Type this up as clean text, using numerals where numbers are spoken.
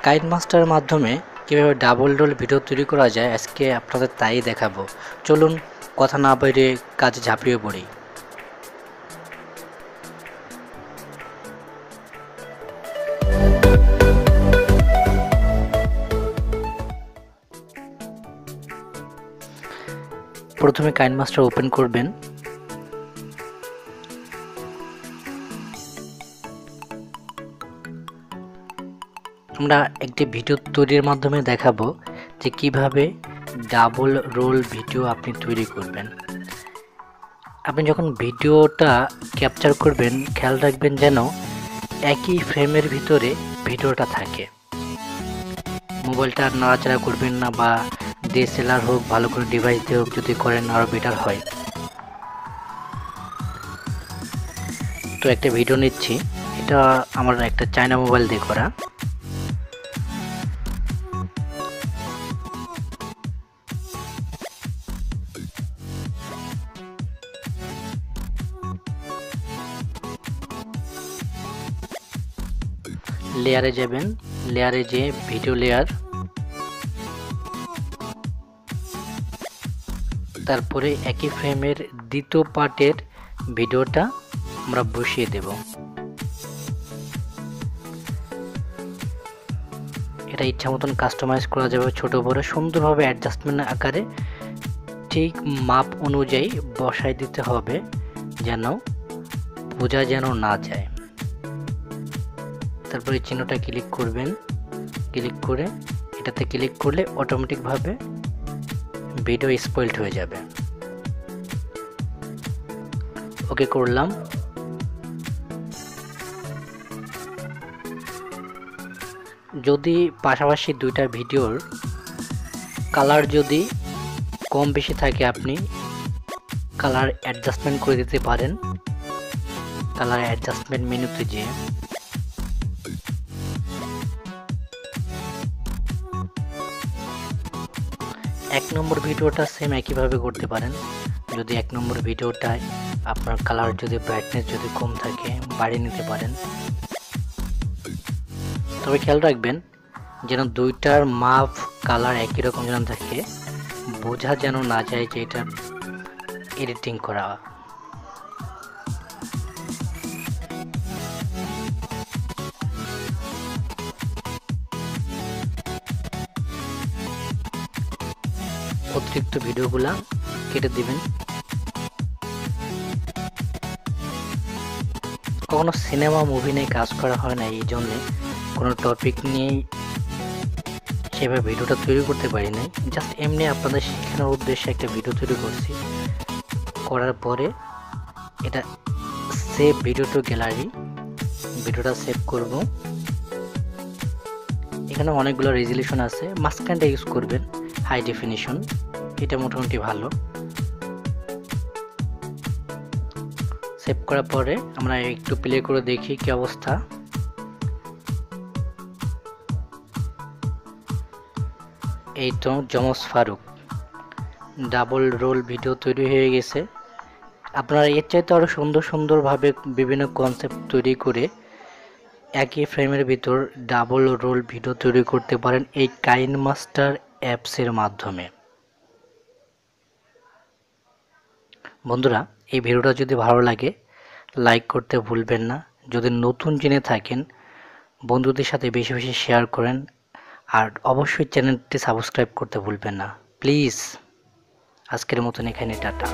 কাইনমাস্টারের মাধ্যমে কীভাবে double role video তৈরি করা যায় আজকে আপনাদের তাই দেখাবো। চলুন কথা না বাইরে কাজে ঝাঁপিয়ে পড়ি। প্রথমে কাইনমাস্টার ওপেন করবেন। আমরা একটি ভিডিও তৈরির মাধ্যমে দেখাবো যে কিভাবে ডাবল রোল ভিডিও আপনি তৈরি করবেন। আপনি যখন ভিডিওটা ক্যাপচার করবেন খেয়াল রাখবেন যেন একই ফ্রেমের ভিতরে ভিডিওটা থাকে। মোবাইলটা নাড়াচাড়া করবেন না, বা ডিএসএলআর হোক, ভালো করে ডিভাইস দিয়ে হোক, যদি করেন আরও বেটার হয়। তো একটা ভিডিও নিচ্ছি, এটা আমার একটা চায়না মোবাইল দিয়ে করা। লেয়ারে যাবেন, লেয়ারে যে ভিডিও লেয়ার, তারপরে একই ফ্রেমের দ্বিতীয় পার্টের ভিডিওটা আমরা বসিয়ে দেব। এটা ইচ্ছা মতন কাস্টমাইজ করা যাবে, ছোট বড় সুন্দরভাবে অ্যাডজাস্টমেন্ট আকারে ঠিক মাপ অনুযায়ী বসাই দিতে হবে, যেন বোঝা যেন না যায়। তারপরে চিহ্নটা ক্লিক করবেন, ক্লিক করে এটাতে ক্লিক করলে অটোমেটিকভাবে ভিডিও স্পয়েলড হয়ে যাবে। ওকে করলাম। যদি পাশাপাশি দুইটা ভিডিওর কালার যদি কম বেশি থাকে আপনি কালার অ্যাডজাস্টমেন্ট করে দিতে পারেন। কালার অ্যাডজাস্টমেন্ট মেনুতে যেয়ে এক নম্বর ভিডিওটা সেম একইভাবে করতে পারেন। যদি এক নম্বর ভিডিওটায় আপনার কালার যদি ব্রাইটনেস যদি কম থাকে বাড়িয়ে নিতে পারেন। তবে খেয়াল রাখবেন যেন দুইটার মাপ কালার একই রকম যেন থাকে, বোঝা যেন না যায় যে এটা এডিটিং করা। অতিরিক্ত ভিডিওগুলা কেটে দিবেন। কখনো সিনেমা মুভি নিয়ে কাজ করা হয় না, এই জন্যে কোনো টপিক নিয়ে সেভাবে ভিডিওটা তৈরি করতে পারি নাই। জাস্ট এমনি আপনাদের শেখানোর উদ্দেশ্যে একটা ভিডিও তৈরি করছি। করার পরে এটা সেভ ভিডিও টু গ্যালারি, ভিডিওটা সেভ করব। এখানে অনেকগুলো রেজলিউশন আছে, মাঝখানটা ইউজ করবেন হাই ডেফিনিশন, এটা মোটামুটি ভালো। সেভ করার পরে আমরা একটু প্লে করে দেখি কি অবস্থা। এই তো জমস ফারুক ডাবল রোল ভিডিও তৈরি হয়ে গেছে। আপনারা এর চাইতে আরও সুন্দরভাবে বিভিন্ন কনসেপ্ট তৈরি করে একই ফ্রেমের ভিতর ডাবল রোল ভিডিও তৈরি করতে পারেন এই কাইনমাস্টার অ্যাপসের মাধ্যমে। বন্ধুরা, এই ভিডিওটা যদি ভালো লাগে লাইক করতে ভুলবেন না। যদি নতুন জেনে থাকেন বন্ধুদের সাথে বেশি বেশি শেয়ার করেন, আর অবশ্যই চ্যানেলটি সাবস্ক্রাইব করতে ভুলবেন না প্লিজ। আজকের মতন এখানে টাটা।